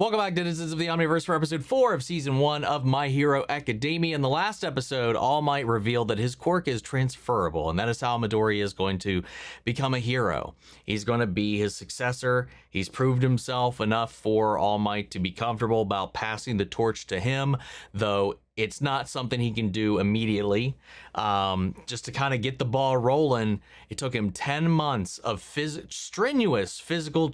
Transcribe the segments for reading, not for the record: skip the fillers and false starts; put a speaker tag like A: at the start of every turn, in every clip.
A: Welcome back, denizens of the Omniverse, for episode 4 of season 1 of My Hero Academia. In the last episode, All Might revealed that his quirk is transferable, and that is how Midoriya is going to become a hero. He's going to be his successor. He's proved himself enough for All Might to be comfortable about passing the torch to him, though it's not something he can do immediately. Just to kind of get the ball rolling, it took him 10 months of strenuous physical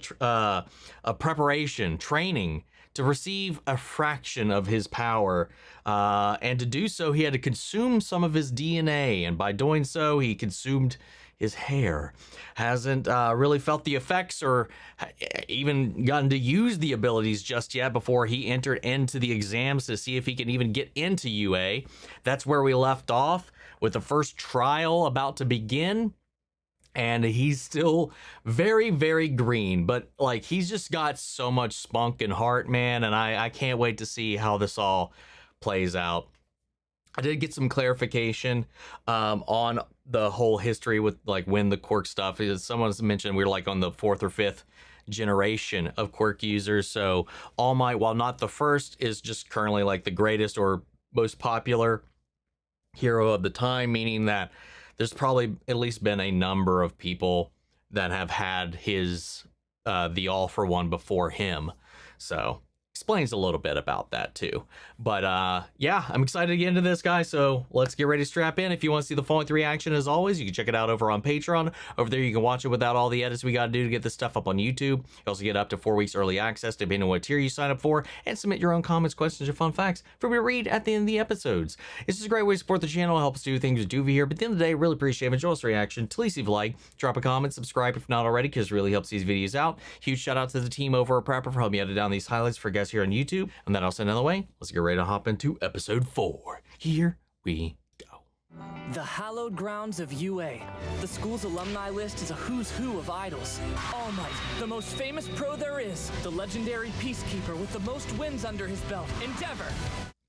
A: preparation, training, to receive a fraction of his power. And to do so, he had to consume some of his DNA. And by doing so, he consumed his hair. Hasn't really felt the effects or even gotten to use the abilities just yet before he entered into the exams to see if he can even get into UA. That's where we left off, with the first trial about to begin. And he's still very, very green, but like, he's just got so much spunk and heart, man. And I can't wait to see how this all plays out. I did get some clarification on the whole history with like when the quirk stuff is. Someone's mentioned we're like on the 4th or 5th generation of quirk users. So All Might, while not the first, is just currently like the greatest or most popular hero of the time, meaning that there's probably at least been a number of people that have had his the All for One before him. So explains a little bit about that too. But yeah, I'm excited to get into this, guys. So let's get ready to strap in. If you want to see the full length reaction, as always, you can check it out over on Patreon. Over there, you can watch it without all the edits we got to do to get this stuff up on YouTube. You also get up to 4 weeks early access, depending on what tier you sign up for, and submit your own comments, questions, or fun facts for me to read at the end of the episodes. It's just a great way to support the channel, help us do things we do over here. But at the end of the day, really appreciate it. Enjoy this reaction. Please leave a like, drop a comment, subscribe if not already, because it really helps these videos out. Huge shout out to the team over at Prepper for helping me edit down these highlights for guests here on YouTube. And that all said another way, let's get ready to hop into episode 4. Here we go.
B: The hallowed grounds of UA. The school's alumni list is a who's who of idols. All Might, the most famous pro there is. The legendary peacekeeper with the most wins under his belt.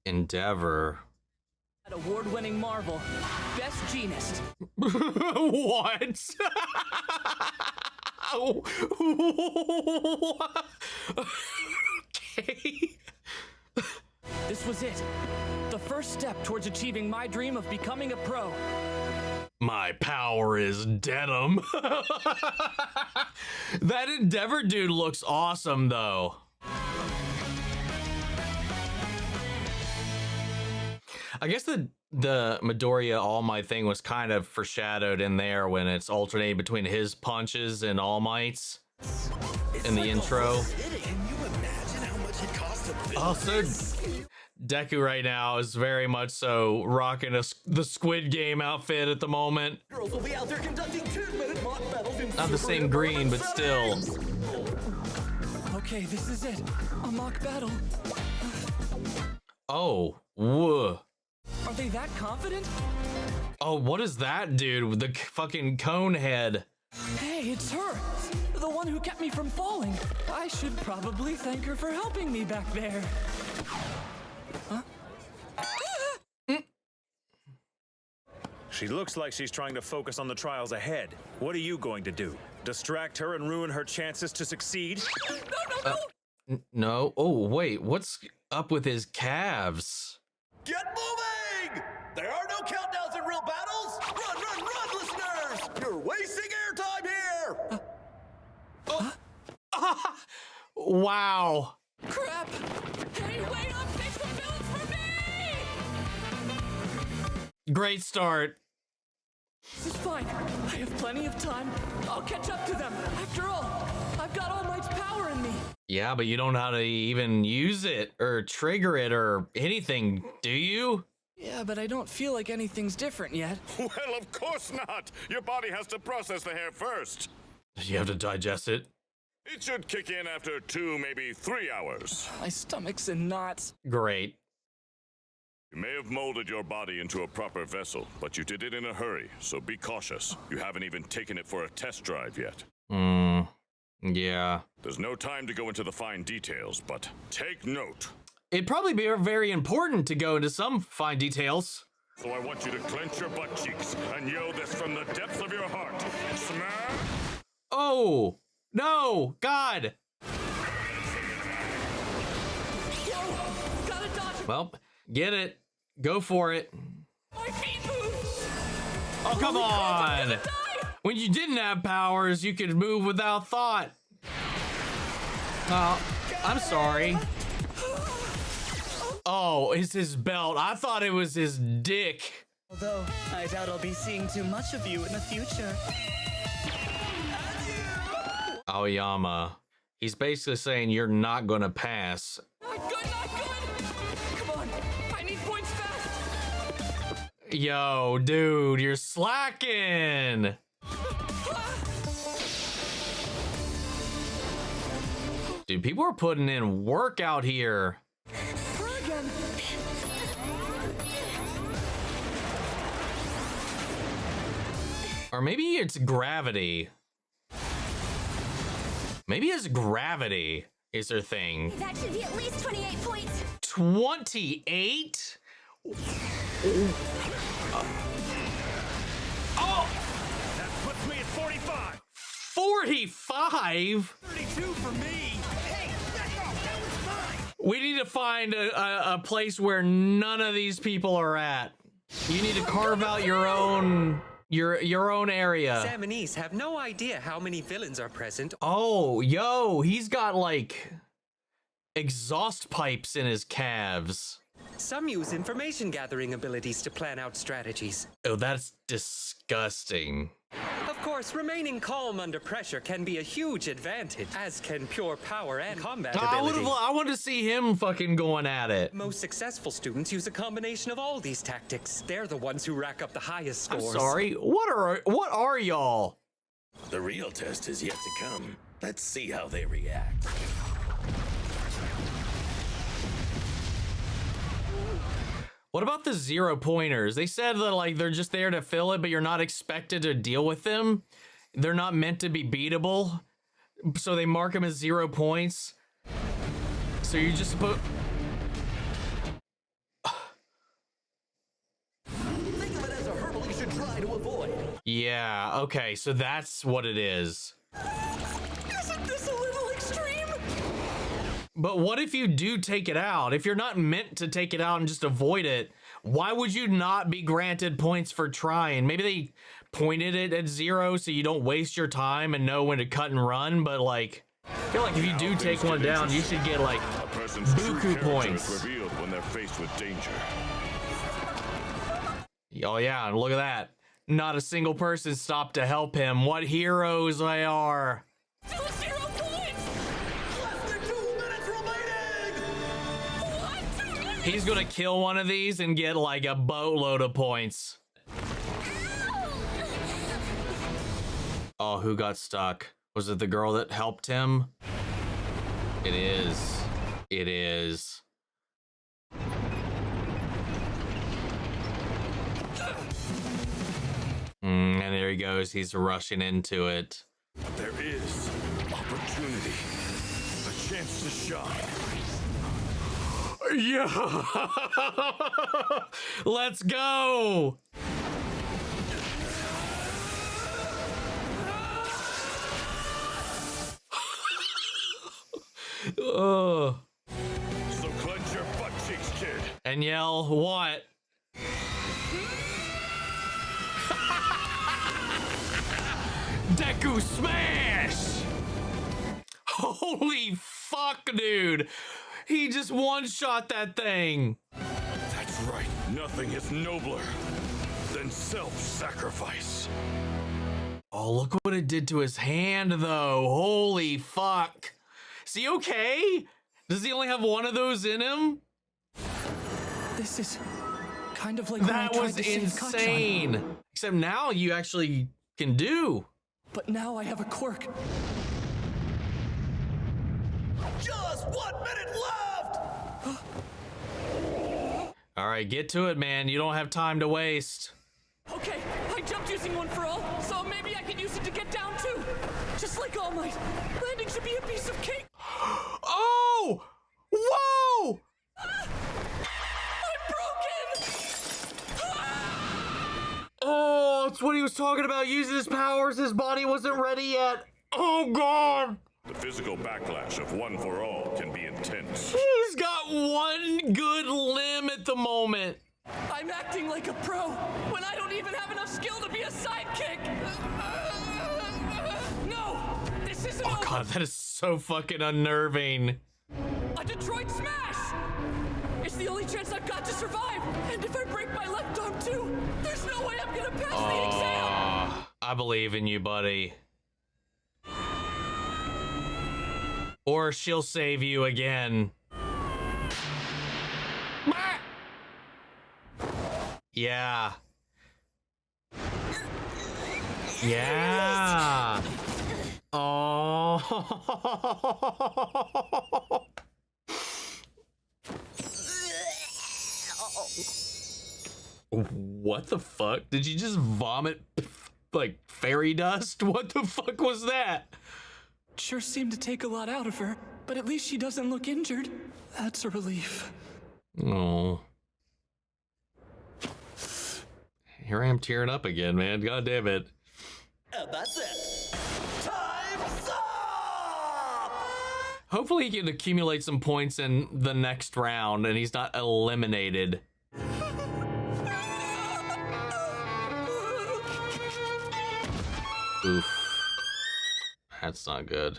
B: Endeavor. An award-winning marvel. Best genist.
A: What? Okay.
B: This was it. The first step towards achieving my dream of becoming a pro.
A: My power is denim. That Endeavor dude looks awesome, though. I guess the Midoriya All Might thing was kind of foreshadowed in there when it's alternating between his punches and All Might's in the intro. Also, Deku right now is very much so rocking the Squid Game outfit at the moment.
C: Girls will be out there conducting 2-minute mock battles in
A: Not the same green, but still.
B: Okay, this is it. A mock battle.
A: Oh, whoa.
B: Are they that confident?
A: Oh, what is that dude with the fucking cone head?
B: Hey, it's her. The one who kept me from falling. I should probably thank her for helping me back there. Huh?
D: She looks like she's trying to focus on the trials ahead. What are you going to do? Distract her and ruin her chances to succeed?
B: No.
A: No. Oh, wait. What's up with his calves?
C: Get moving! There are no countdowns in real battles! Run, listeners! You're wasting airtime here!
A: Wow.
B: Crap! Hey, wait up! Fix the balance for me!
A: Great start.
B: This is fine. I have plenty of time. I'll catch up to them. After all, I've got All Might's power in me.
A: Yeah, but you don't know how to even use it or trigger it or anything, do you?
B: Yeah, but I don't feel like anything's different yet.
D: Well, of course not. Your body has to process the hair first.
A: You have to digest it.
D: It should kick in after 2, maybe 3 hours.
B: My stomach's in knots.
A: Great.
D: You may have molded your body into a proper vessel, but you did it in a hurry, so be cautious. You haven't even taken it for a test drive yet.
A: Yeah.
D: There's no time to go into the fine details, but take note.
A: It'd probably be very important to go into some fine details.
D: So I want you to clench your butt cheeks and yell this from the depths of your heart. Smash!
A: Oh, no, God. Well, get it. Go for it.
B: My feet move!
A: Oh, come
B: Holy crap, I'm
A: on.
B: gonna die!
A: When you didn't have powers, you could move without thought. Oh, I'm sorry. Oh, it's his belt. I thought it was his dick.
E: Although, I doubt I'll be seeing too much of you in the future.
A: Aoyama. He's basically saying you're not gonna pass.
B: Not good, not good! Come on, I need points fast!
A: Yo, dude, you're slacking. Dude, people are putting in work out here.
B: Her again!
A: Or maybe it's gravity. Maybe it's gravity is her thing.
F: That should be at least 28 points.
A: 28? Oh!
C: That puts me at 45.
A: 45?
C: 32 for me. Hey, back off. That was mine.
A: We need to find a place where none of these people are at. You need to carve out your own area.
G: Sam and East have no idea how many villains are present.
A: Oh, yo, he's got like exhaust pipes in his calves.
G: Some use information gathering abilities to plan out strategies.
A: Oh, that's disgusting.
G: Of course, remaining calm under pressure can be a huge advantage, as can pure power and combat ability.
A: I want to see him fucking going at it.
G: Most successful students use a combination of all these tactics. They're the ones who rack up the highest
A: I'm
G: scores.
A: sorry. What are y'all?
C: The real test is yet to come. Let's see how they react.
A: What about the 0 pointers? They said that like they're just there to fill it, but you're not expected to deal with them. They're not meant to be beatable. So they mark them as 0 points. So you're just supposed...
C: Think of it as a hurdle you should try to avoid.
A: Yeah, okay, so that's what it is.
B: Isn't this a little extreme?
A: But what if you do take it out? If you're not meant to take it out and just avoid it, why would you not be granted points for trying? Maybe they pointed it at 0 so you don't waste your time and know when to cut and run, but like, I feel like if you do take one down, you should get like
D: A person's true
A: buku
D: character
A: points.
D: is revealed when they're faced with danger.
A: Oh yeah, look at that. Not a single person stopped to help him. What heroes they are.
B: Still 0 points!
C: Less than 2 minutes remaining.
B: What?
A: He's gonna kill one of these and get like a boatload of points. Oh, who got stuck? Was it the girl that helped him? It is. It is. And there he goes. He's rushing into it.
D: There is opportunity, a chance to shine.
A: Yeah. Let's go. Oh.
D: So clench your butt cheeks, kid.
A: And yell what? Deku smash! Holy fuck, dude. He just one-shot that thing.
D: That's right. Nothing is nobler than self-sacrifice.
A: Oh, look what it did to his hand, though. Holy fuck. Is he okay? Does he only have one of those in him?
B: This is kind of like when I
A: That
B: tried
A: was
B: to save Kacchan.
A: insane. Except now you actually can do.
B: But now I have a quirk.
C: Just 1 minute left.
A: All right, get to it, man. You don't have time to waste.
B: Okay, I jumped using one for all, so maybe I can use it to get down too. Just like All Might, landing should be a piece of cake.
A: Oh! Whoa!
B: I'm broken!
A: Oh, it's what he was talking about, using his powers. His body wasn't ready yet. Oh, God.
D: The physical backlash of one for all can be intense.
A: He's got one good limb moment.
B: I'm acting like a pro when I don't even have enough skill to be a sidekick. No, this isn't over.
A: God, that is so fucking unnerving.
B: A Detroit smash! It's the only chance I've got to survive. And if I break my left arm too, there's no way I'm gonna pass the exam.
A: I believe in you, buddy. Or she'll save you again. Yeah. Yeah. Oh. What the fuck? Did you just vomit like fairy dust? What the fuck was that?
B: Sure seemed to take a lot out of her, but at least she doesn't look injured. That's a relief.
A: Oh. Here I am tearing up again, man. God damn it.
C: And that's it. Time's up!
A: Hopefully he can accumulate some points in the next round and he's not eliminated. Oof. That's not good.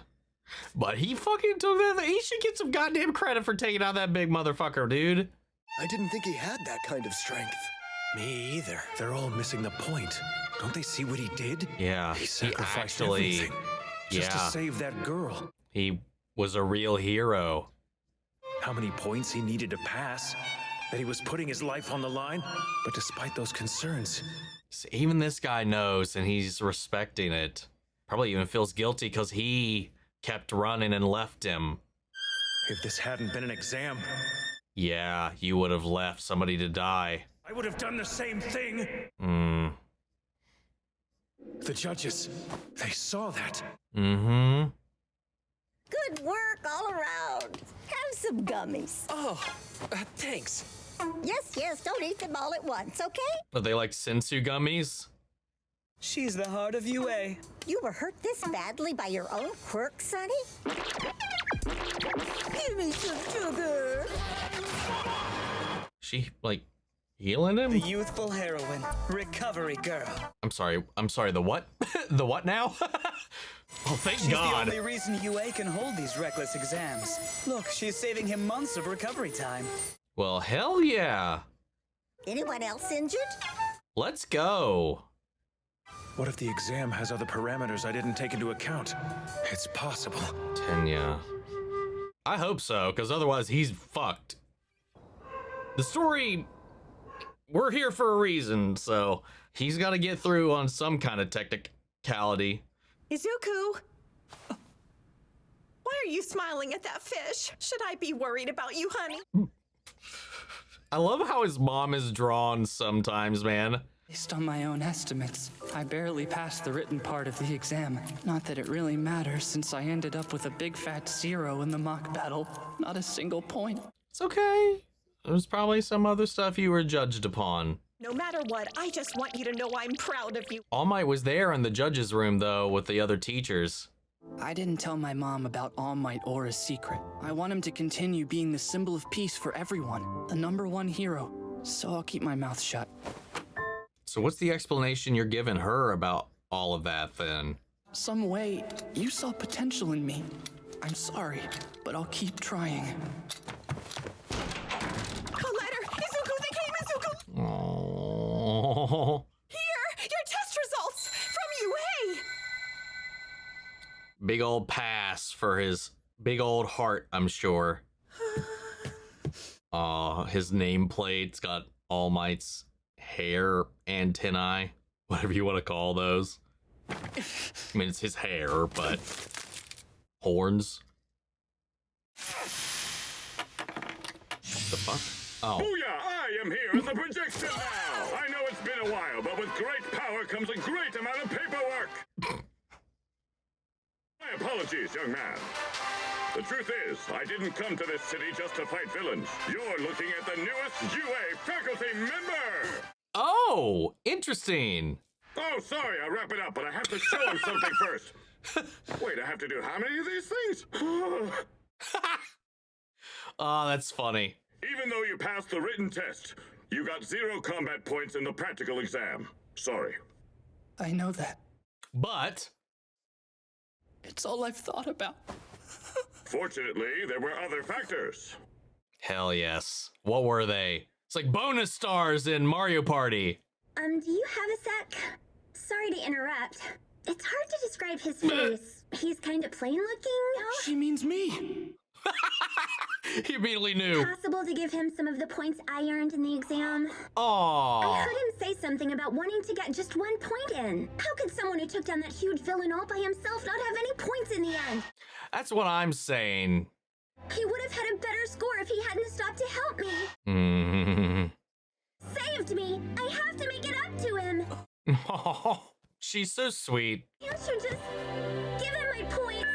A: But he fucking took that. He should get some goddamn credit for taking out that big motherfucker, dude.
C: I didn't think he had that kind of strength.
H: Me either. They're all missing the point. Don't they see what he did?
A: Yeah,
H: He sacrificed
A: actually,
H: everything just to
A: yeah.
H: save that girl.
A: He was a real hero.
H: How many points he needed to pass? That he was putting his life on the line? But despite those concerns,
A: So even this guy knows and he's respecting it. Probably even feels guilty because he kept running and left him.
H: if this hadn't been an exam,
A: Yeah, you would have left somebody to die.
H: I would have done the same thing. The judges, they saw that.
A: Mm-hmm.
F: Good work all around. Have some gummies.
G: Oh, thanks.
F: Yes, don't eat them all at once, okay?
A: Are they like sensu gummies?
E: She's the heart of UA.
F: You were hurt this badly by your own quirk, Sonny? Give me some sugar.
A: She like healing
E: The
A: him?
E: youthful heroine, recovery girl.
A: I'm sorry, the what? The what now? Oh, thank
E: She's
A: God.
E: the only reason UA can hold these reckless exams. Look, she's saving him months of recovery time.
A: Well, hell yeah.
F: Anyone else injured?
A: Let's go.
H: What if the exam has other parameters I didn't take into account? It's possible.
A: Tenya. I hope so, because otherwise he's fucked. The story, we're here for a reason, so he's got to get through on some kind of technicality.
I: Izuku! Why are you smiling at that fish? Should I be worried about you, honey?
A: I love how his mom is drawn sometimes, man.
B: Based on my own estimates, I barely passed the written part of the exam. Not that it really matters, since I ended up with a big fat 0 in the mock battle. Not a single point.
A: It's okay. There's probably some other stuff you were judged upon.
I: No matter what, I just want you to know I'm proud of you.
A: All Might was there in the judge's room, though, with the other teachers.
B: I didn't tell my mom about All Might or his secret. I want him to continue being the symbol of peace for everyone, the #1 hero. So I'll keep my mouth shut.
A: So what's the explanation you're giving her about all of that, then?
B: Some way, you saw potential in me. I'm sorry, but I'll keep trying.
I: A letter! Izuku, they came, Izuku!
A: Oh.
I: Here! Your test results! From UA!
A: Big old pass for his big old heart, I'm sure. His nameplate's got All Might's hair antennae, whatever you want to call those. I mean, it's his hair, but horns. The fuck? Oh.
D: Booyah! I am here as the projection now! I know it's been a while, but with great power comes a great amount of paperwork! My apologies, young man. The truth is, I didn't come to this city just to fight villains. You're looking at the newest UA faculty member!
A: Oh, interesting.
D: Oh, sorry, I'll wrap it up, but I have to show him something first. Wait, I have to do how many of these things?
A: Oh, that's funny.
D: Even though you passed the written test, you got 0 combat points in the practical exam. Sorry.
B: I know that.
A: But
B: It's all I've thought about.
D: Fortunately, there were other factors.
A: hell yes. What were they? It's like bonus stars in Mario Party.
F: Do you have a sec? Sorry to interrupt. It's hard to describe his face. He's kind of plain looking.
B: She means me.
A: He immediately knew.
F: Possible to give him some of the points I earned in the exam? I
A: Aww.
F: heard him say something about wanting to get just 1 point in. How could someone who took down that huge villain all by himself not have any points in the end?
A: That's what I'm saying.
F: He would have had a better score if he hadn't stopped to help me.
A: Mm.
F: Saved me. I have to make it up to him.
A: Oh, she's so sweet.
F: You should just give him my points.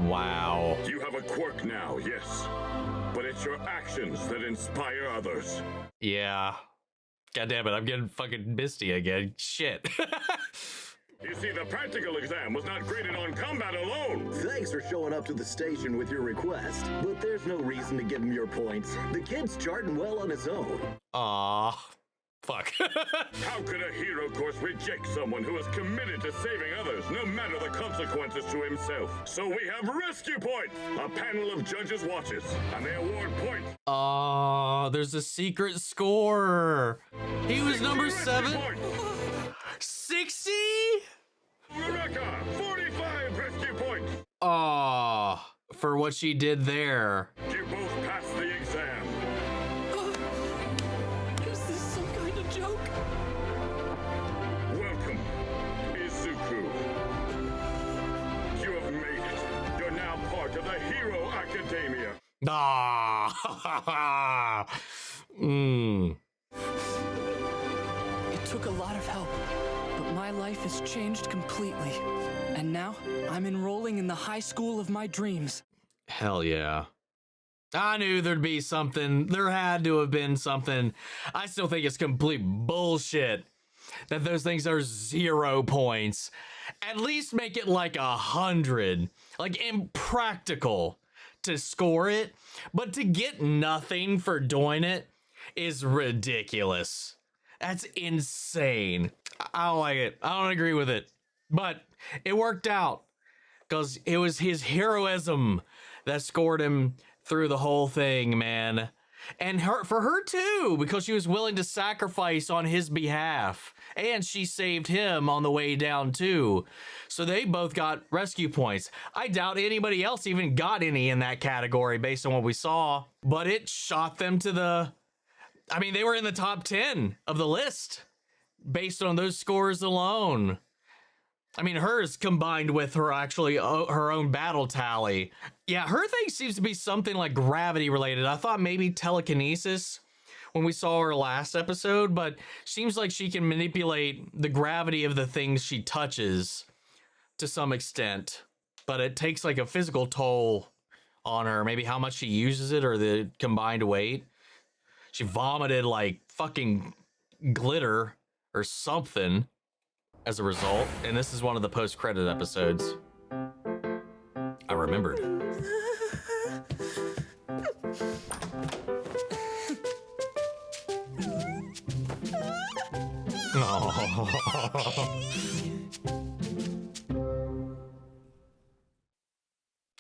A: Wow.
D: You have a quirk now, yes. But it's your actions that inspire others.
A: Yeah. God damn it, I'm getting fucking misty again. Shit.
D: You see, the practical exam was not graded on combat alone.
C: Thanks for showing up to the station with your request, but there's no reason to give him your points. The kid's charting well on his own.
A: Aw. Fuck.
D: How could a hero course reject someone who is committed to saving others, no matter the consequences to himself? So we have rescue points. A panel of judges watches, and they award points.
A: Oh, there's a secret score. He was number 7. 60?
D: Eureka! 45 rescue points.
A: Oh, for what she did there.
D: You both passed the exam.
B: Is this some kind of joke?
D: Welcome, Izuku. You have made it. You're now part of the Hero Academia.
A: Ah. mm.
B: It took a lot of help, but my life has changed completely. And now I'm enrolling in the high school of my dreams.
A: Hell yeah. I knew there'd be something. There had to have been something. I still think it's complete bullshit that those things are 0 points. At least make it like 100. Like impractical to score it. But to get nothing for doing it is ridiculous. That's insane. I don't like it. I don't agree with it. But it worked out because it was his heroism that scored him through the whole thing, man. And for her too, because she was willing to sacrifice on his behalf. And she saved him on the way down too. So they both got rescue points. I doubt anybody else even got any in that category based on what we saw. But it shot them to the... I mean, they were in the top 10 of the list based on those scores alone. I mean, hers combined with her actually her own battle tally. Yeah, her thing seems to be something like gravity related. I thought maybe telekinesis when we saw her last episode, but seems like she can manipulate the gravity of the things she touches to some extent. But it takes like a physical toll on her, maybe how much she uses it or the combined weight. She vomited like fucking glitter or something as a result, and this is one of the post-credit episodes. I remembered.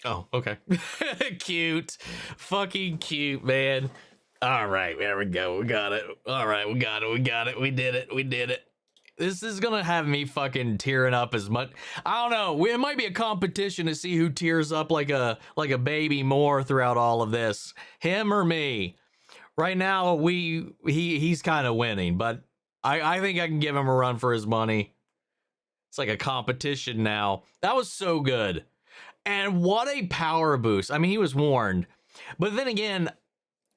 A: Oh, okay. Cute. Fucking cute, man. All right, there we go. We got it. All right, we got it. We got it. We did it. We did it. This is gonna have me fucking tearing up as much. I don't know. It might be a competition to see who tears up like a baby more throughout all of this. Him or me. Right now, he's kind of winning, but I think I can give him a run for his money. It's like a competition now. That was so good. And what a power boost. I mean, he was warned. But then again,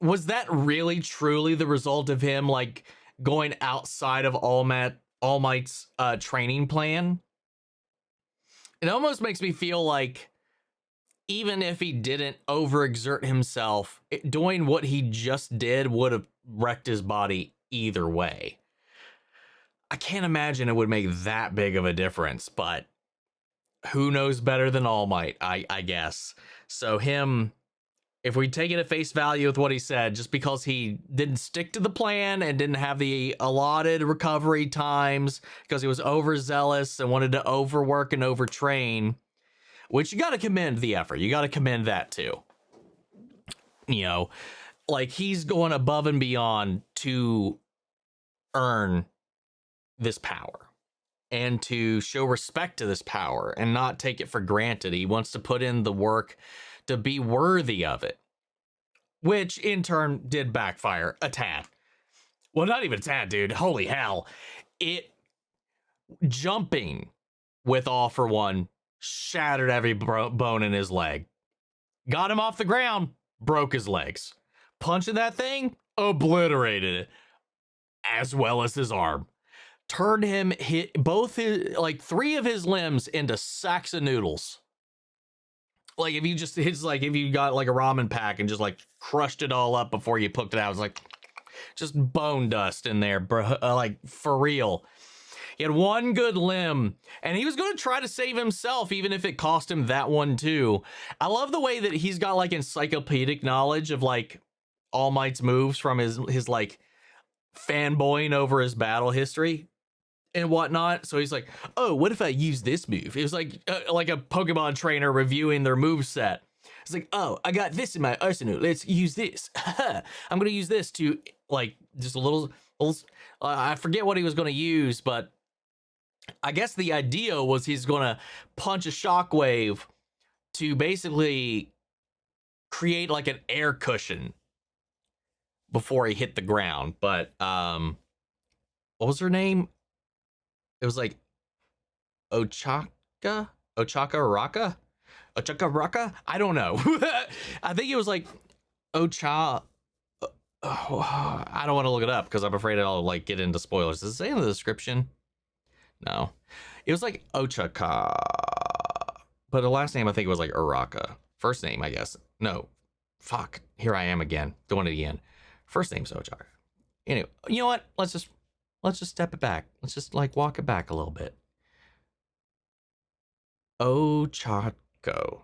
A: was that really truly the result of him like going outside of All Might's training plan? It almost makes me feel like even if he didn't overexert himself, doing what he just did would have wrecked his body either way. I can't imagine it would make that big of a difference, but who knows better than All Might, I guess. So him if we take it at face value with what he said, just because he didn't stick to the plan and didn't have the allotted recovery times because he was overzealous and wanted to overwork and overtrain, which you got to commend the effort. You got to commend that too. You know, like he's going above and beyond to earn this power and to show respect to this power and not take it for granted. He wants to put in the work to be worthy of it, which in turn did backfire a tad. Well, not even a tad, dude. Holy hell. It jumping with All For One shattered every bone in his leg. Got him off the ground, broke his legs. Punching that thing, obliterated it, as well as his arm. Turned him, hit both his, like 3 of his limbs into sacks of noodles. Like if you just, it's like if you got like a ramen pack and just like crushed it all up before you cooked it out. It was like just bone dust in there, bro. Like for real. He had one good limb and he was going to try to save himself, even if it cost him that one too. I love the way that he's got like encyclopedic knowledge of like All Might's moves from his like fanboying over his battle history and whatnot. So he's like, oh, what if I use this move? It was like a Pokemon trainer reviewing their move set. It's like, oh, I got this in my arsenal. Let's use this. I'm going to use this to like just a little I forget what he was going to use, but I guess the idea was he's going to punch a shockwave to basically create like an air cushion before he hit the ground. But what was her name? It was like Ochaka Raka. I don't know. I think it was like I don't want to look it up because I'm afraid I'll like get into spoilers. Does it say in the description? No. It was like Ochaka. But the last name I think it was like Uraka. First name, I guess. No. Fuck. Here I am again. Doing it again. First name's Ochaka. Anyway, you know what? Let's just step it back. Let's just like walk it back a little bit. Ochako.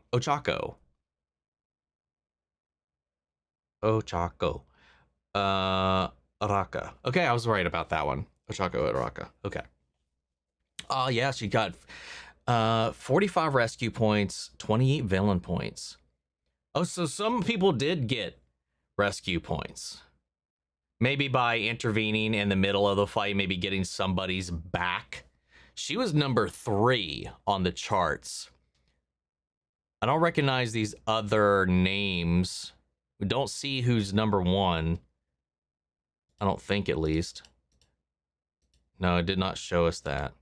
A: Araka. Okay, I was right about that one. Ochako Araka. Okay. Oh yeah, she got 45 rescue points, 28 villain points. Oh, so some people did get rescue points. Maybe by intervening in the middle of the fight, maybe getting somebody's back. She was number 3 on the charts. I don't recognize these other names. We don't see who's number 1. I don't think, at least. No, it did not show us that.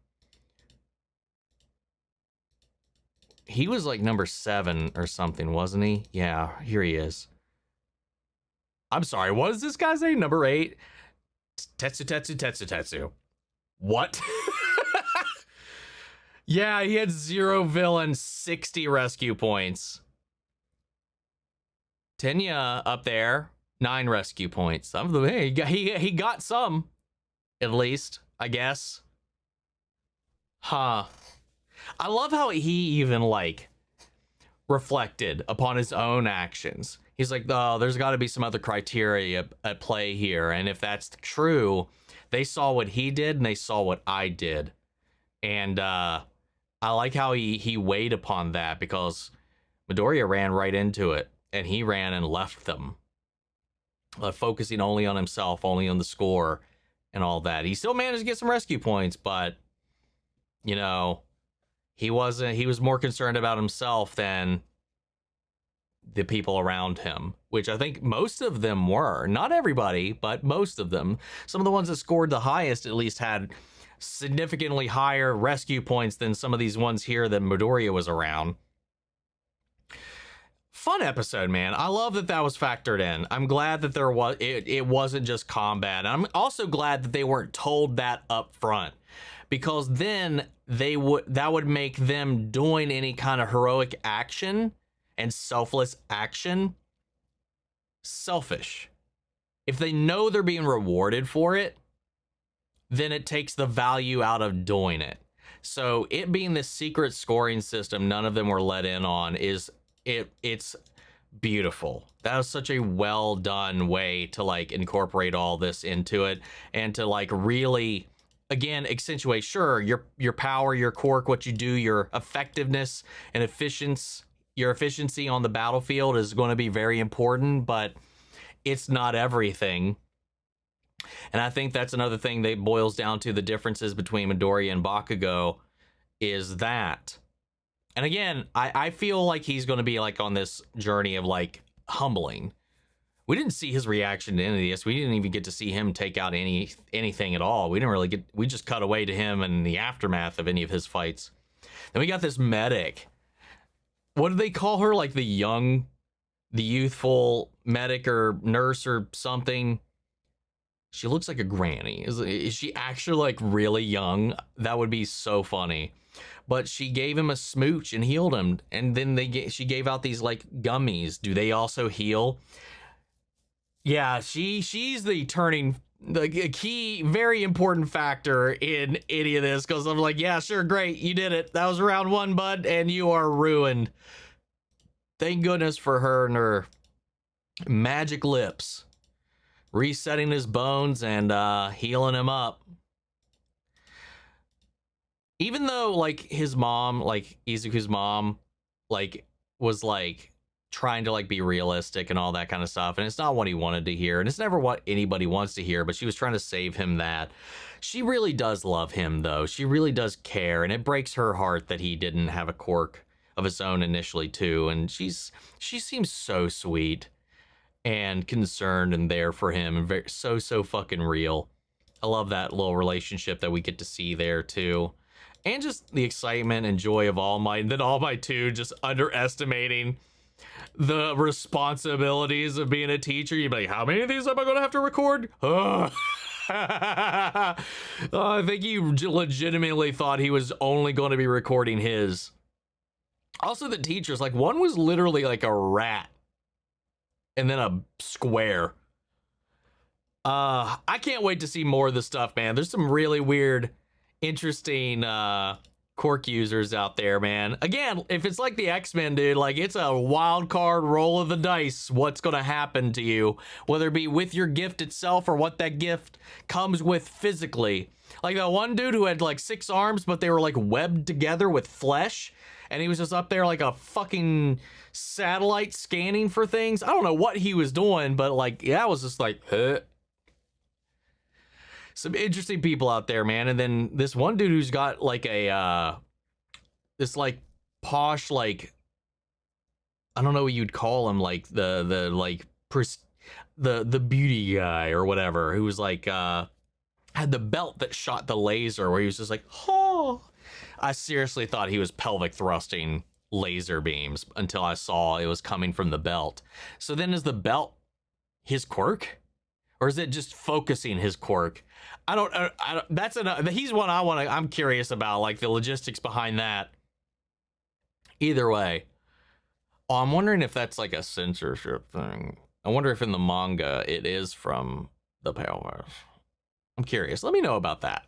A: He was like number 7 or something, wasn't he? Yeah, here he is. I'm sorry, what is this guy's name? Number 8? Tetsu. What? Yeah, he had 0 villain, 60 rescue points. Tenya up there, 9 rescue points. Hey, he got some, at least, I guess. Huh. I love how he even like reflected upon his own actions. He's like, oh, there's got to be some other criteria at play here. And if that's true, they saw what he did and they saw what I did. And I like how he weighed upon that, because Midoriya ran right into it and he ran and left them, focusing only on himself, only on the score and all that. He still managed to get some rescue points, but you know, he was more concerned about himself than the people around him, which I think most of them were. Not everybody, but most of them. Some of the ones that scored the highest at least had significantly higher rescue points than some of these ones here that Midoriya was around. Fun episode, man. I love that was factored in. I'm glad that it wasn't just combat. I'm also glad that they weren't told that up front, because then that would make them doing any kind of heroic action and selfless action selfish. If they know they're being rewarded for it, then it takes the value out of doing it. So it being this secret scoring system none of them were let in on it's beautiful. That was such a well done way to like incorporate all this into it and to like really again accentuate your power, your quirk, what you do, your effectiveness and efficiency on the battlefield is going to be very important, but it's not everything. And I think that's another thing that boils down to the differences between Midoriya and Bakugo is that. And again, I feel like he's going to be like on this journey of like humbling. We didn't see his reaction to any of this. We didn't even get to see him take out anything at all. We just cut away to him in the aftermath of any of his fights. Then we got this medic. What do they call her? Like the youthful medic or nurse or something. She looks like a granny. Is she actually like really young? That would be so funny. But she gave him a smooch and healed him. And then she gave out these like gummies. Do they also heal? Yeah, she's the key, very important factor in any of this. Because I'm like, yeah, sure, great, you did it. That was round one, bud, and you are ruined. Thank goodness for her and her magic lips. Resetting his bones and healing him up. Even though like his mom, like Izuku's mom, like was like trying to like be realistic and all that kind of stuff, and it's not what he wanted to hear, and it's never what anybody wants to hear, but she was trying to save him that. She really does love him though. She really does care, and it breaks her heart that he didn't have a quirk of his own initially too, and she seems so sweet and concerned and there for him and very, so fucking real. I love that little relationship that we get to see there too. And just the excitement and joy of All Might. And then All Might 2 just underestimating the responsibilities of being a teacher. You'd be like, how many of these am I going to have to record? I think he legitimately thought he was only going to be recording his. Also, the teachers, like one was literally like a rat. And then a square. I can't wait to see more of this stuff, man. There's some really weird, interesting quirk users out there, man. Again, if it's like the X-Men, dude, like it's a wild card roll of the dice what's going to happen to you, whether it be with your gift itself or what that gift comes with physically. Like that one dude who had like 6 arms, but they were like webbed together with flesh, and he was just up there like a fucking satellite scanning for things. I don't know what he was doing, but like, yeah, I was just like, huh. Some interesting people out there, man. And then this one dude who's got like a this like posh, like I don't know what you'd call him, like the beauty guy or whatever, who was like had the belt that shot the laser, where he was just like, oh, I seriously thought he was pelvic thrusting laser beams until I saw it was coming from the belt. So then is the belt his quirk? Or is it just focusing his quirk? I don't that's he's one I'm curious about, like the logistics behind that. Either way. Oh, I'm wondering if that's like a censorship thing. I wonder if in the manga it is from the Powerverse. I'm curious. Let me know about that.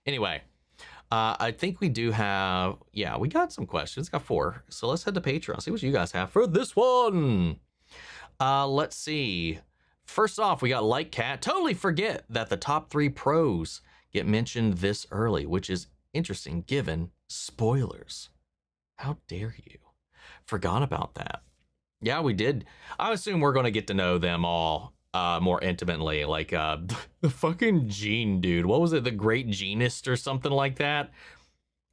A: Anyway, I think we do have, yeah, we got some questions. Got 4. So let's head to Patreon. See what you guys have for this one. Let's see. First off, we got Like Cat. Totally forget that the top 3 pros get mentioned this early, which is interesting given spoilers. How dare you? Forgot about that. Yeah, we did. I assume we're going to get to know them all more intimately. Like the fucking gene dude. What was it? The Great Genist or something like that?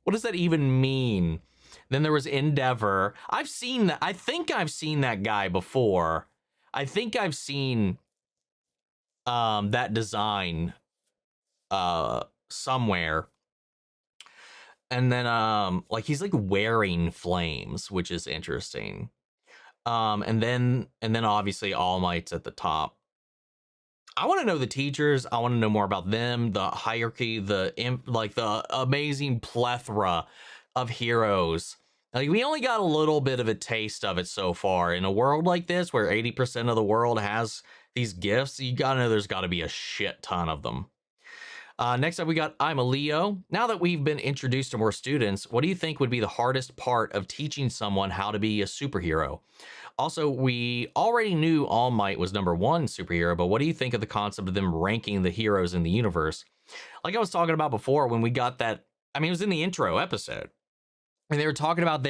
A: What does that even mean? Then there was Endeavor. I've seen that. I think I've seen that guy before. I think I've seen that design somewhere. And then like he's like wearing flames, which is interesting. And then obviously All Might's at the top. I want to know the teachers. I want to know more about them, the hierarchy, the amazing plethora of heroes. Like we only got a little bit of a taste of it so far. In a world like this, where 80% of the world has these gifts, you gotta know there's got to be a shit ton of them. Next up, we got I'm a Leo. Now that we've been introduced to more students, what do you think would be the hardest part of teaching someone how to be a superhero? Also, we already knew All Might was #1 superhero, but what do you think of the concept of them ranking the heroes in the universe? Like I was talking about before, when we got that, I mean, it was in the intro episode, and they were talking about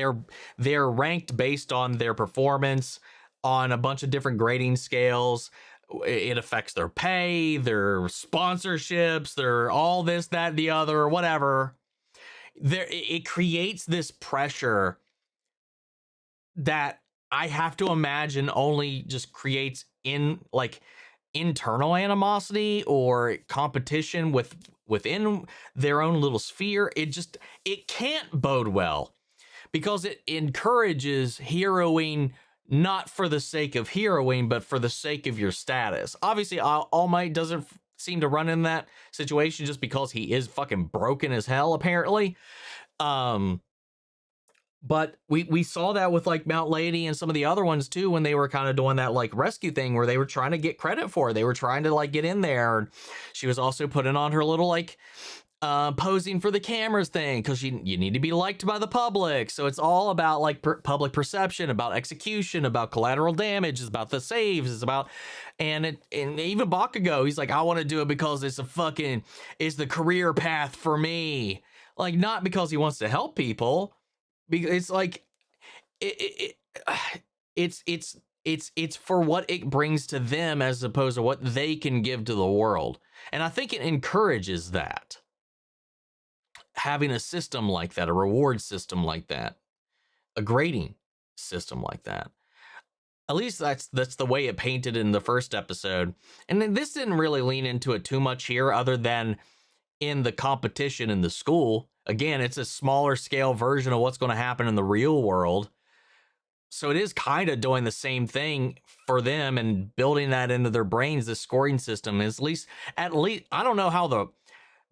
A: they're ranked based on their performance on a bunch of different grading scales. It affects their pay, their sponsorships, their all this, that, the other, or whatever. It creates this pressure that I have to imagine only just creates internal animosity or competition within their own little sphere. It can't bode well because it encourages heroing, not for the sake of heroing, but for the sake of your status. Obviously, All Might doesn't seem to run in that situation just because he is fucking broken as hell, apparently. But we saw that with like Mount Lady and some of the other ones too, when they were kind of doing that like rescue thing where they were trying to get credit for it. They were trying to like get in there. She was also putting on her little like posing for the cameras thing because you need to be liked by the public. So it's all about like public perception, about execution, about collateral damage, it's about the saves, it's about and even Bakugo, he's like, I want to do it because it's the career path for me. Like, not because he wants to help people, because it's like it's for what it brings to them as opposed to what they can give to the world. And I think it encourages that. Having a system like that, a reward system like that, a grading system like that. At least that's the way it painted in the first episode. And then this didn't really lean into it too much here, other than in the competition in the school. Again, it's a smaller scale version of what's going to happen in the real world. So it is kind of doing the same thing for them and building that into their brains. The scoring system is at least I don't know how the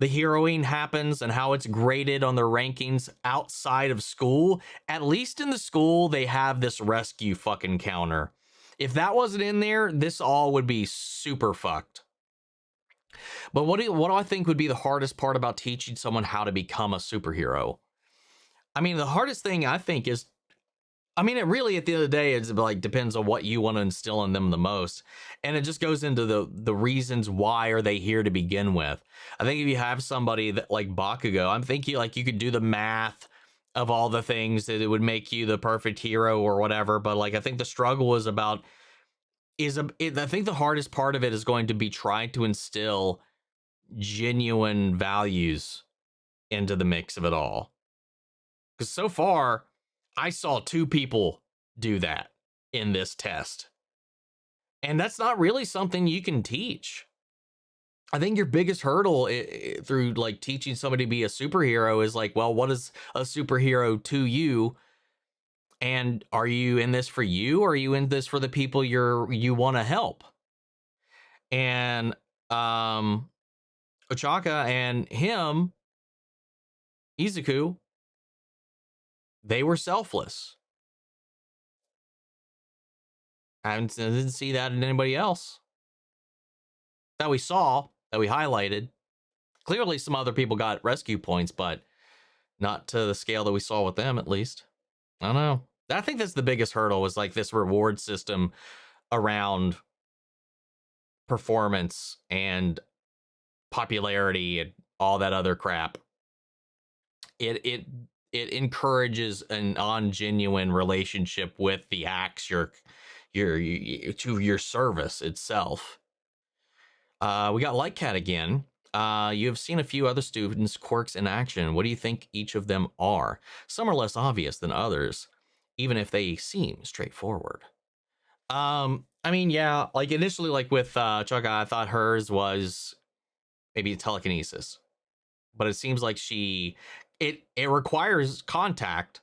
A: heroing happens and how it's graded on their rankings outside of school. At least in the school, they have this rescue fucking counter. If that wasn't in there, this all would be super fucked. But what do I think would be the hardest part about teaching someone how to become a superhero? I mean, the hardest thing I think is, I mean, it really, at the end of the day, it's like depends on what you want to instill in them the most. And it just goes into the reasons why are they here to begin with. I think if you have somebody that like Bakugo, I'm thinking like you could do the math of all the things that it would make you the perfect hero or whatever. But like, I think the struggle is about, I think the hardest part of it is going to be trying to instill genuine values into the mix of it all. Because so far, I saw 2 people do that in this test. And that's not really something you can teach. I think your biggest hurdle through like teaching somebody to be a superhero is like, well, what is a superhero to you? And are you in this for you, or are you in this for the people you want to help? And Ochaka and him, Izuku, they were selfless. I didn't see that in anybody else that we saw, that we highlighted. Clearly some other people got rescue points, but not to the scale that we saw with them, at least. I don't know. I think that's the biggest hurdle, was like this reward system around performance and popularity and all that other crap. It encourages an ungenuine relationship with the acts to your service itself. We got Light Cat again. You have seen a few other students' quirks in action. What do you think each of them are? Some are less obvious than others, even if they seem straightforward. I mean, yeah, like initially, like with Chugga, I thought hers was maybe telekinesis, but it seems like it requires contact.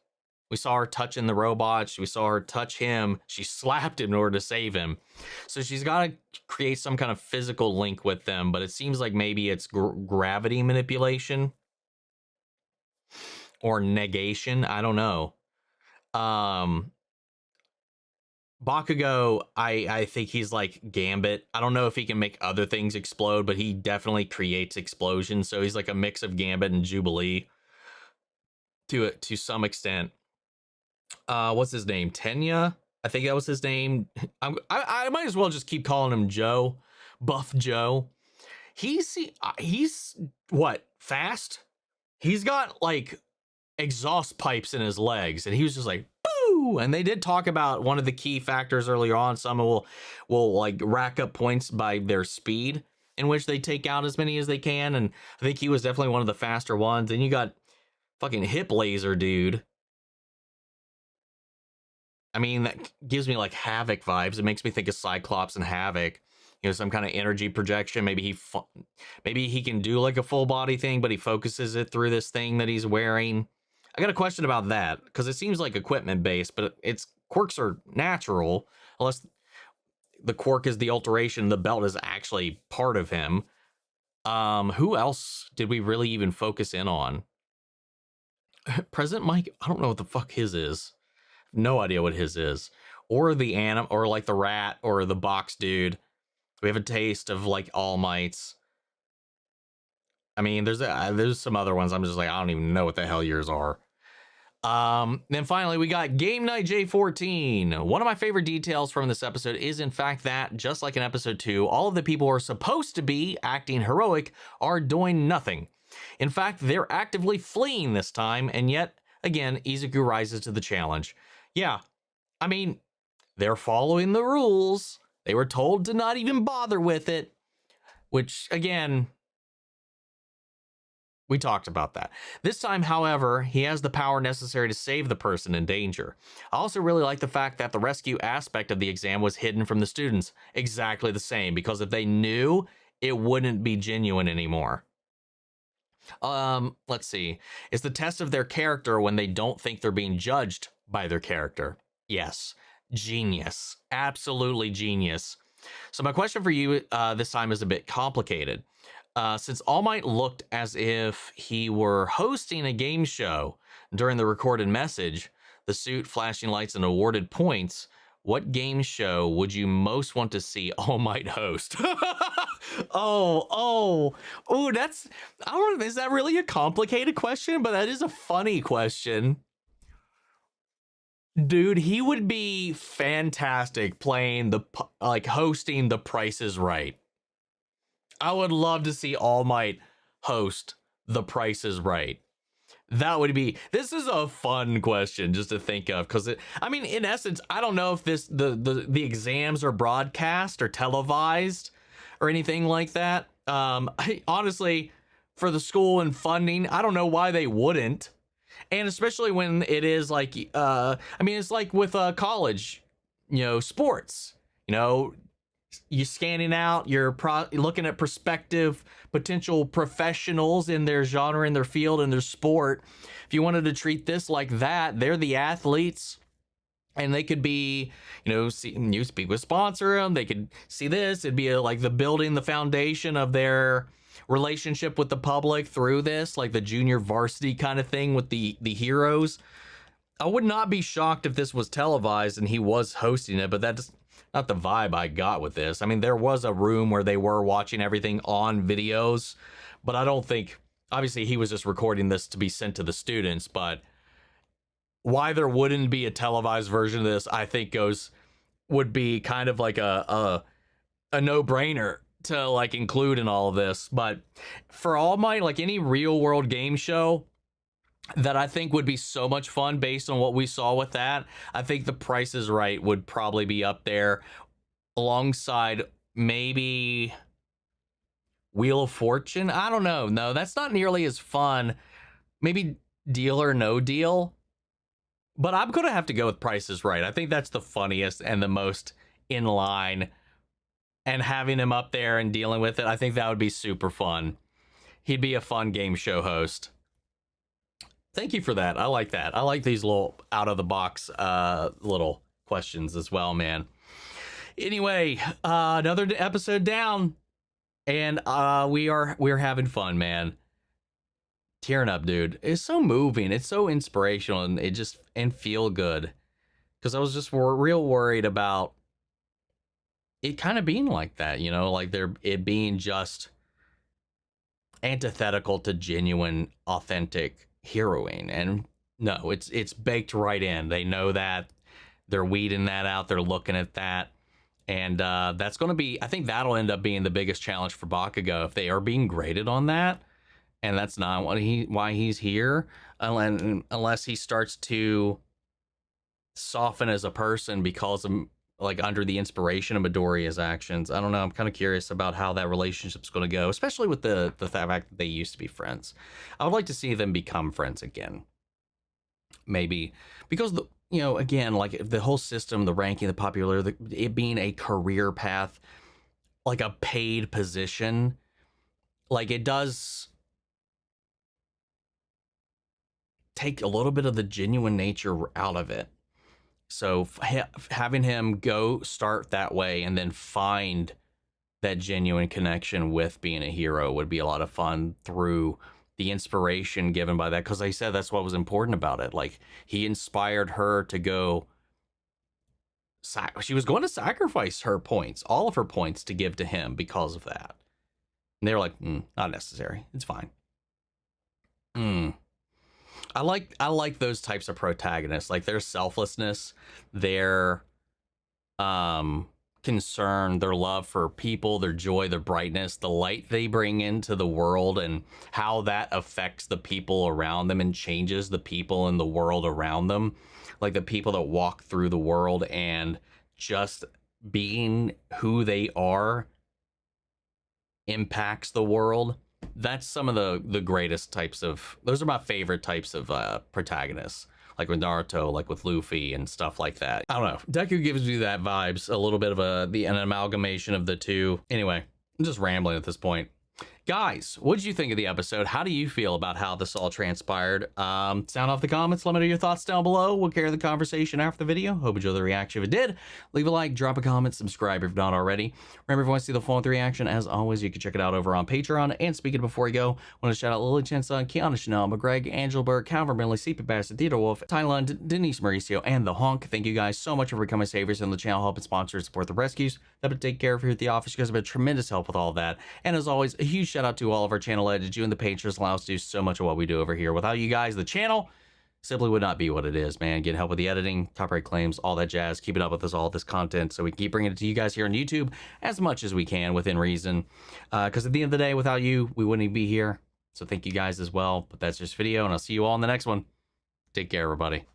A: We saw her touching the robot. We saw her touch him. She slapped him in order to save him. So she's got to create some kind of physical link with them, but it seems like maybe it's gravity manipulation or negation. I don't know. Bakugo, I think he's like Gambit. I don't know if he can make other things explode, but he definitely creates explosions. So he's like a mix of Gambit and Jubilee to some extent. What's his name? Tenya? I think that was his name. I might as well just keep calling him Joe, Buff Joe. He's what, fast? He's got like exhaust pipes in his legs, and he was just like, boo! And they did talk about one of the key factors earlier on. Some will like rack up points by their speed in which they take out as many as they can, and I think he was definitely one of the faster ones. And you got fucking Hip Laser dude. I mean, that gives me like Havoc vibes. It makes me think of Cyclops and Havoc. You know, some kind of energy projection. Maybe he can do like a full body thing, but he focuses it through this thing that he's wearing. I got a question about that because it seems like equipment based, but its quirks are natural unless the quirk is the alteration. The belt is actually part of him. Who else did we really even focus in on? President Mike, I don't know what the fuck his is. No idea what his is. Or the anim, or like the rat, or the box dude. We have a taste of like All Might's. I mean, there's some other ones. I'm just like, I don't even know what the hell yours are. Then finally, we got Game Night J14. One of my favorite details from this episode is, in fact, that just like in episode 2, all of the people who are supposed to be acting heroic are doing nothing. In fact, they're actively fleeing this time, and yet again, Izuku rises to the challenge. Yeah, I mean, they're following the rules. They were told to not even bother with it, which, again, we talked about that. This time, however, he has the power necessary to save the person in danger. I also really like the fact that the rescue aspect of the exam was hidden from the students. Exactly the same, because if they knew, it wouldn't be genuine anymore. Let's see. It's the test of their character when they don't think they're being judged by their character. Yes. Genius. Absolutely genius. So my question for you this time is a bit complicated. Since All Might looked as if he were hosting a game show during the recorded message, the suit, flashing lights, and awarded points, what game show would you most want to see All Might host? Oh, that's, I don't know, is that really a complicated question? But that is a funny question. Dude, he would be fantastic playing hosting The Price is Right. I would love to see All Might host The Price is Right. That would be, this is a fun question just to think of, because I mean, in essence, I don't know if the exams are broadcast or televised or anything like that. Honestly, for the school and funding, I don't know why they wouldn't. And especially when it is like, I mean, it's like with college, sports, you're scanning out, you're looking at prospective potential professionals in their genre, in their field, in their sport. If you wanted to treat this like that, they're the athletes, and they could be, people sponsor them. They could see this. It'd be like the building the foundation of their relationship with the public through this, like the junior varsity kind of thing with the heroes. I would not be shocked if this was televised and he was hosting it, but that's not the vibe I got with this. I mean, there was a room where they were watching everything on videos, but I don't think, obviously he was just recording this to be sent to the students, but why there wouldn't be a televised version of this, I think would be kind of like a no-brainer to like include in all of this. But for All Might, like any real world game show that I think would be so much fun based on what we saw with that, I think The Price is Right would probably be up there alongside maybe Wheel of Fortune. I don't know. No, that's not nearly as fun. Maybe Deal or No Deal. But I'm going to have to go with Price is Right. I think that's the funniest and the most in line. And having him up there and dealing with it, I think that would be super fun. He'd be a fun game show host. Thank you for that. I like that. I like these little out-of-the-box little questions as well, man. Anyway, another episode down. And we're having fun, man. Tearing up, dude. It's so moving. It's so inspirational, and it just feel good. because I was just real worried about it kind of being like that, you know, like it being just antithetical to genuine, authentic heroing. And no, it's baked right in. They know that. They're weeding that out. They're looking at that. And that's going to be, I think that'll end up being the biggest challenge for Bakugo if they are being graded on that. And that's not why he's here, unless he starts to soften as a person because of, like, under the inspiration of Midoriya's actions. I don't know. I'm kind of curious about how that relationship's going to go, especially with the fact that they used to be friends. I would like to see them become friends again. Maybe because you know, again, like the whole system, the ranking, the popularity, it being a career path, like a paid position, like it does take a little bit of the genuine nature out of it. So having him go start that way and then find that genuine connection with being a hero would be a lot of fun through the inspiration given by that. Because like I said, that's what was important about it. Like, he inspired her to go. She was going to sacrifice her points, all of her points, to give to him because of that. And they were like, not necessary. It's fine. I like those types of protagonists, like their selflessness, their concern, their love for people, their joy, their brightness, the light they bring into the world, and how that affects the people around them and changes the people in the world around them. Like the people that walk through the world and just being who they are impacts the world. That's some of the greatest types of, those are my favorite types of protagonists, like with Naruto, like with Luffy and stuff like that. I don't know. Deku gives me that vibes, a little bit of an amalgamation of the two. Anyway, I'm just rambling at this point. Guys, what did you think of the episode? How do you feel about how this all transpired? Sound off the comments. Let me know your thoughts down below. We'll carry the conversation after the video. Hope you enjoyed the reaction. If it did, leave a like, drop a comment, subscribe if not already. Remember, if you want to see the full reaction, as always, you can check it out over on Patreon. And speaking before you go, I want to shout out Lily Chenson, Kiana Chanel, McGreg, Angela Burke, Calvin Brindley, Sleepy Bastard, Theodore Wolf, Thailand, Denise Mauricio, and The Honk. Thank you guys so much for becoming savers on the channel, helping sponsor and support the rescues. That would take care of here at the office. You guys have been tremendous help with all of that. And as always, a huge shout out to all of our channel editors. You and the patrons allow us to do so much of what we do over here. Without you guys, the channel simply would not be what it is, man. Get help with the editing, copyright claims, all that jazz. Keep it up with us, all this content, so we can keep bringing it to you guys here on YouTube as much as we can within reason. Because at the end of the day, without you, we wouldn't even be here. So thank you guys as well. But that's just video, and I'll see you all in the next one. Take care, everybody.